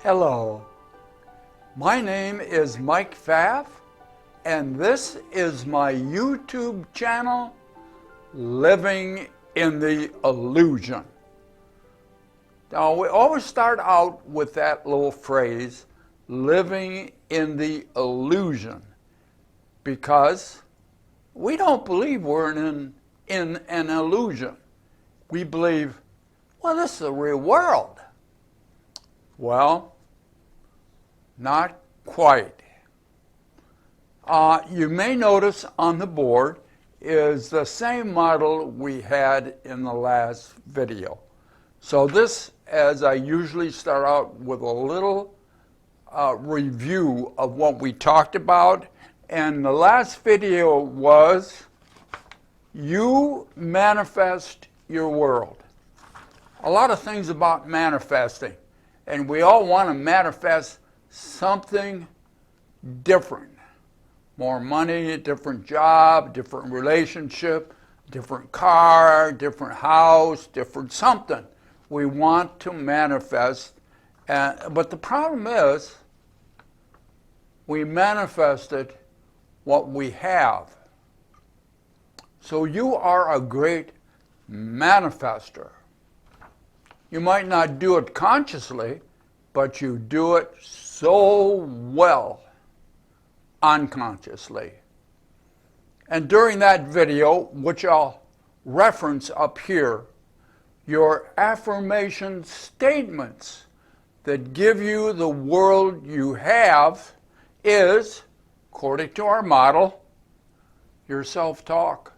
Hello, my name is Mike Pfaff, and this is my YouTube channel, Living in the Illusion. Now, we always start out with that little phrase, living in the illusion, because we don't believe we're in an illusion. We believe, well, this is the real world. Well, not quite. You may notice on the board is the same model we had in the last video. So this, as I usually start out with a little review of what we talked about. And the last video was, you manifest your world. A lot of things about manifesting. And we all want to manifest something different. More money, a different job, different relationship, different car, different house, different something. We want to manifest. But the problem is, we manifested what we have. So you are a great manifester. You might not do it consciously, but you do it so well unconsciously. And during that video, which I'll reference up here, your affirmation statements that give you the world you have is, according to our model, your self-talk.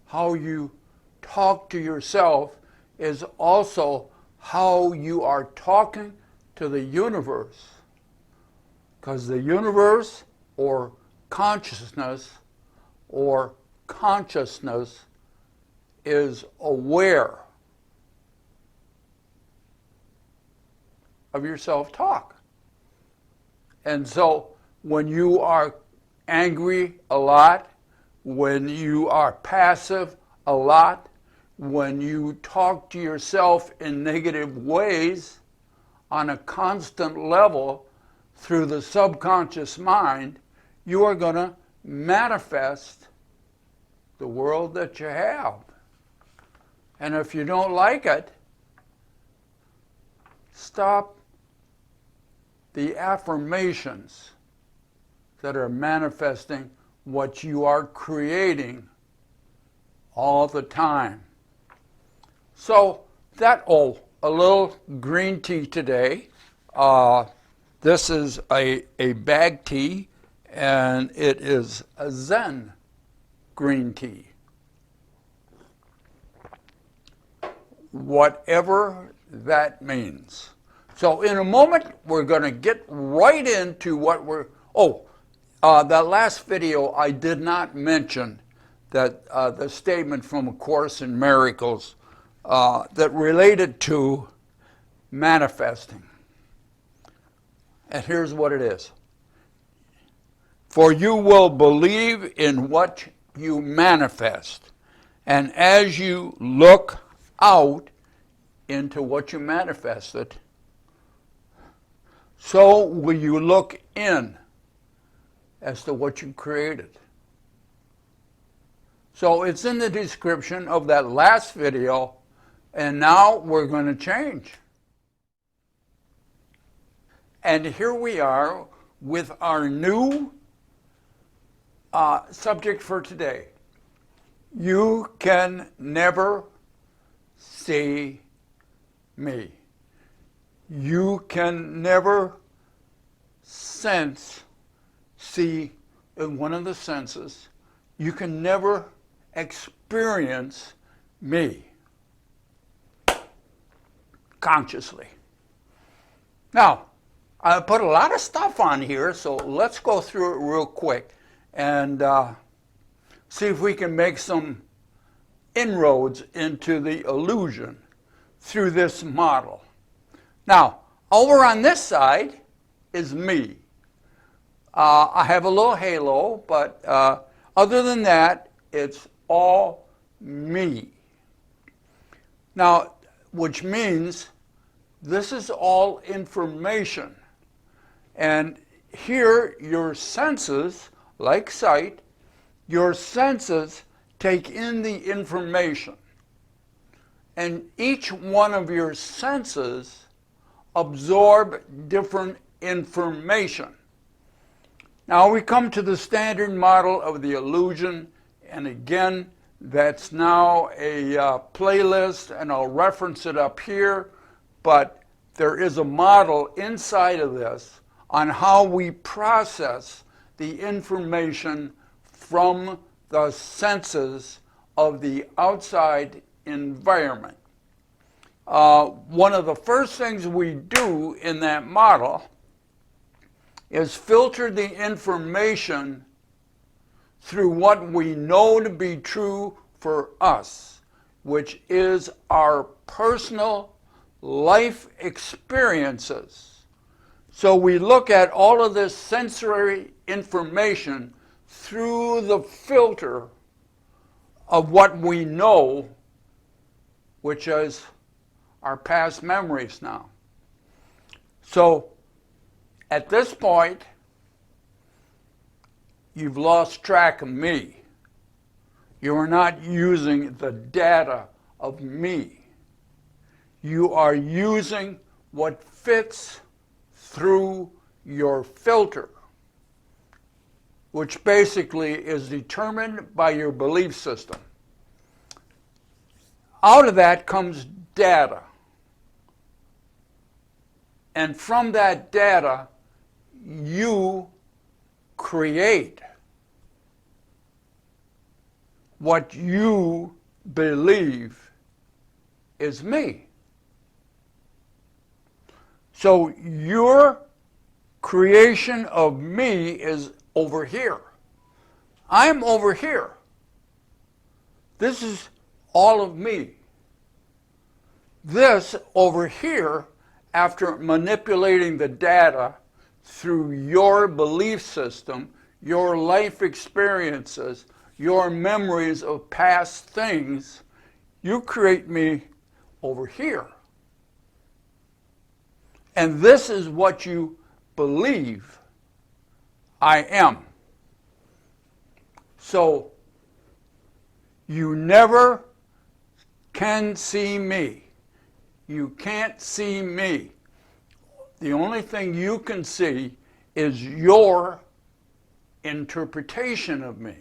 How you talk to yourself is also how you are talking to the universe. Because the universe, or consciousness, is aware of your self-talk. And so when you are angry a lot, when you are passive a lot, when you talk to yourself in negative ways on a constant level through the subconscious mind, you are going to manifest the world that you have. And if you don't like it, stop the affirmations that are manifesting what you are creating all the time. So that, a little green tea today. This is a bag tea, and it is a Zen green tea. Whatever that means. So in a moment, we're going to get right into what we're... that last video, I did not mention that the statement from A Course in Miracles that related to manifesting. And here's what it is. For you will believe in what you manifest. And as you look out into what you manifested, so will you look in as to what you created. So it's in the description of that last video, and now we're going to change. And here we are with our new subject for today. You can never see me. You can never see in one of the senses. You can never experience me consciously. Now, I put a lot of stuff on here, so let's go through it real quick and see if we can make some inroads into the illusion through this model. Now, over on this side is me. I have a little halo, but other than that, it's all me. Now, which means This is all information. And here, your senses, like sight, your senses take in the information. And each one of your senses absorb different information. Now we come to the standard model of the illusion, and again, that's now a playlist, and I'll reference it up here, but there is a model inside of this on how we process the information from the senses of the outside environment. One of the first things we do in that model is filter the information through what we know to be true for us, which is our personal life experiences. So we look at all of this sensory information through the filter of what we know, which is our past memories now. So at this point, you've lost track of me. You are not using the data of me. You are using what fits through your filter, which basically is determined by your belief system. Out of that comes data. And from that data, you create what you believe is me. So your creation of me is over here. I'm over here. This is all of me. This over here, after manipulating the data through your belief system, your life experiences, your memories of past things, you create me over here. And this is what you believe I am. So you never can see me. You can't see me. The only thing you can see is your interpretation of me.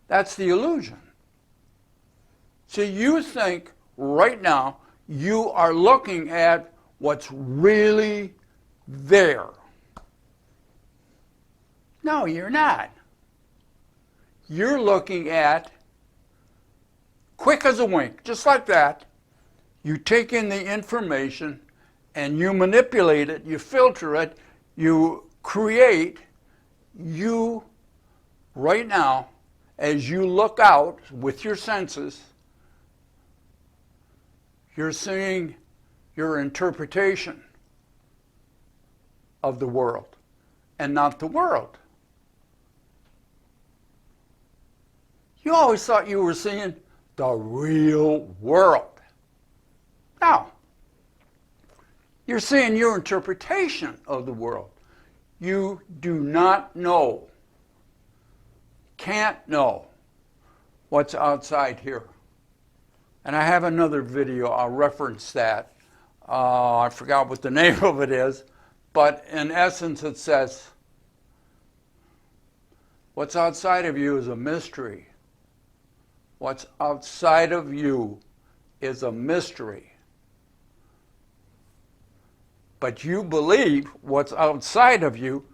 That's the illusion. So you think right now you are looking at what's really there. No, you're not. You're looking at, quick as a wink, just like that, you take in the information and you manipulate it, you filter it, you create, you, right now, as you look out with your senses, you're seeing your interpretation of the world and not the world. You always thought you were seeing the real world. Now, you're seeing your interpretation of the world. You do not know, can't know what's outside here. And I have another video, I'll reference that. I forgot what the name of it is, but in essence it says, what's outside of you is a mystery. What's outside of you is a mystery. But you believe what's outside of you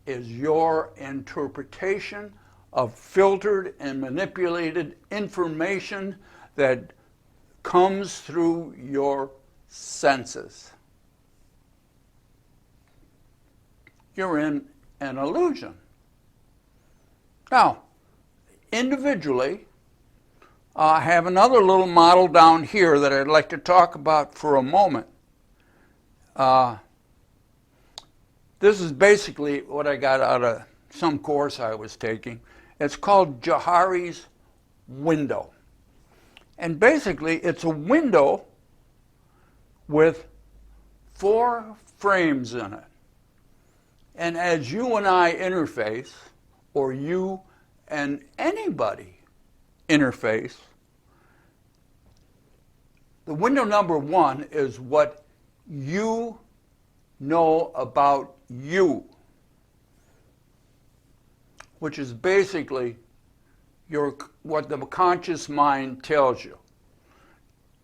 is your interpretation of filtered and manipulated information that comes through your senses. You're in an illusion. Now, individually, I have another little model down here that I'd like to talk about for a moment. This is basically what I got out of some course I was taking. It's called Johari's window. And basically, it's a window with 4 frames in it. And as you and I interface, or you and anybody interface, the window number 1 is what you know about you, which is basically what the conscious mind tells you.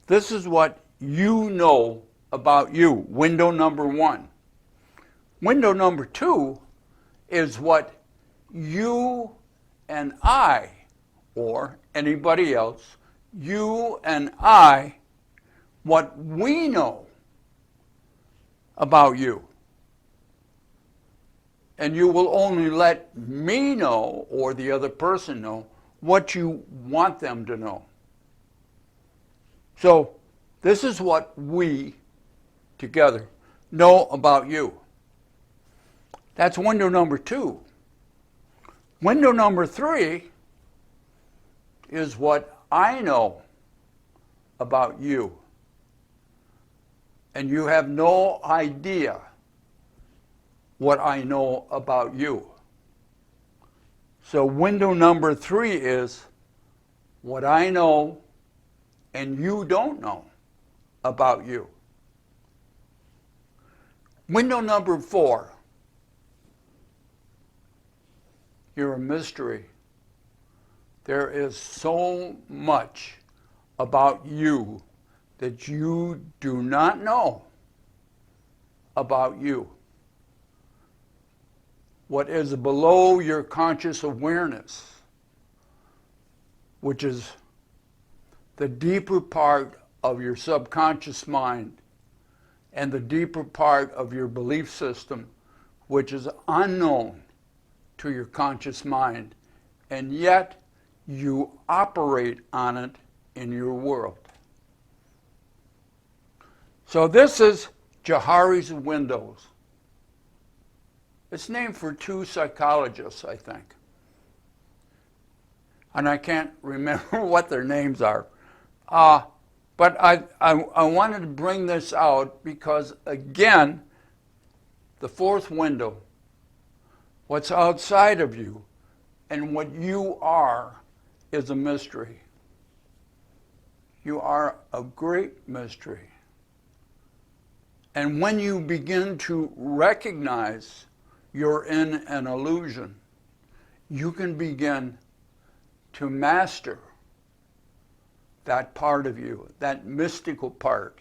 This is what you know about you, window number 1. Window number 2 is what you and I, or anybody else, you and I, what we know about you. And you will only let me know, or the other person know, what you want them to know. So this is what we, together, know about you. That's window number 2. Window number 3 is what I know about you. And you have no idea what I know about you. So window number 3 is what I know and you don't know about you. Window number 4, you're a mystery. There is so much about you that you do not know about you. What is below your conscious awareness, which is the deeper part of your subconscious mind and the deeper part of your belief system, which is unknown to your conscious mind, and yet you operate on it in your world. So this is Johari's windows. It's named for 2 psychologists, I think. And I can't remember what their names are. But I wanted to bring this out because, again, the 4th window, what's outside of you and what you are, is a mystery. You are a great mystery. And when you begin to recognize you're in an illusion, you can begin to master that part of you, that mystical part.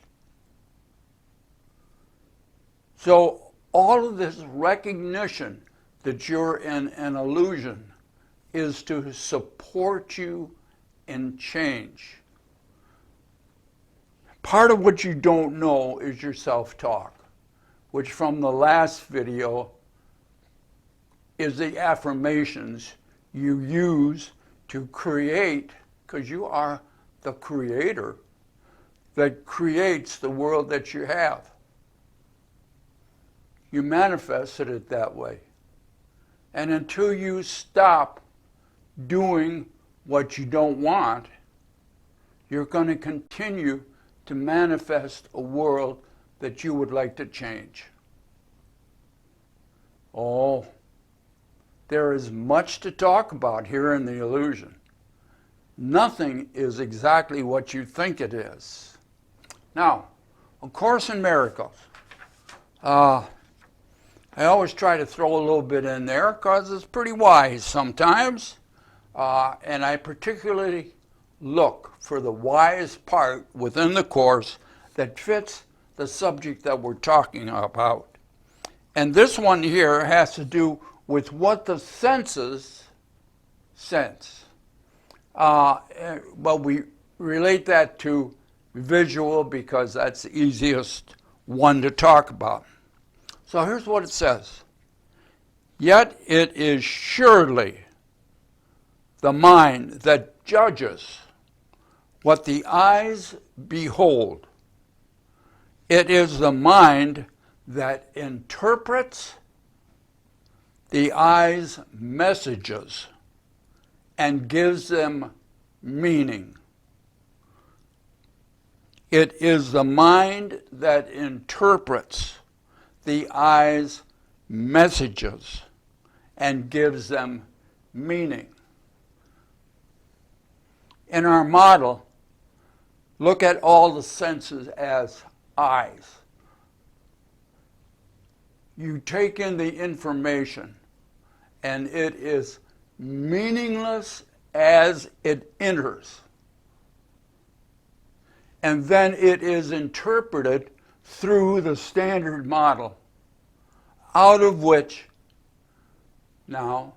So all of this recognition that you're in an illusion is to support you in change. Part of what you don't know is your self-talk, which from the last video is the affirmations you use to create, because you are the creator that creates the world that you have. You manifested it that way. And until you stop doing what you don't want, you're going to continue to manifest a world that you would like to change. Oh, there is much to talk about here in the illusion. Nothing is exactly what you think it is. Now, A Course in Miracles. I always try to throw a little bit in there because it's pretty wise sometimes. And I particularly look for the wise part within the Course that fits the subject that we're talking about. And this one here has to do with what the senses sense. But we relate that to visual because that's the easiest one to talk about. So here's what it says. Yet it is surely the mind that judges what the eyes behold. It is the mind that interprets the eyes' messages and gives them meaning. It is the mind that interprets the eye's messages and gives them meaning. In our model, look at all the senses as eyes. You take in the information, and it is meaningless as it enters. And then it is interpreted through the standard model, out of which now,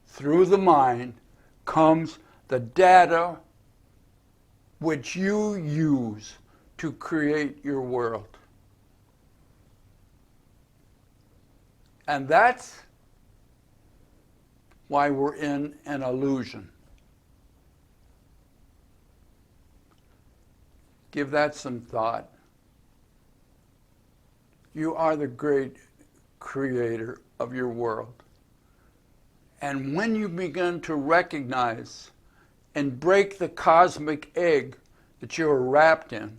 through the mind, comes the data which you use to create your world. And that's why we're in an illusion. Give that some thought. You are the great creator of your world. And when you begin to recognize and break the cosmic egg that you are wrapped in,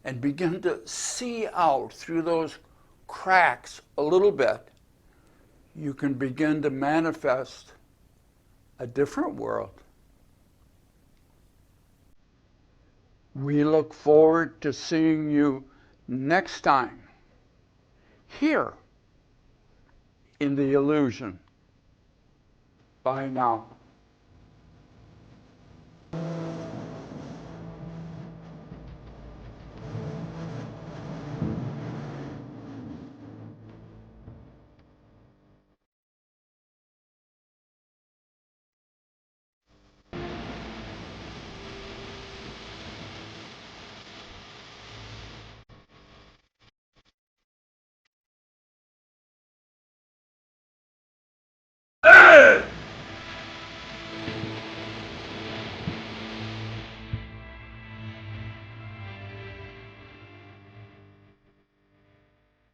and begin to see out through those cracks a little bit, you can begin to manifest a different world. We look forward to seeing you next time here in the illusion. Bye now.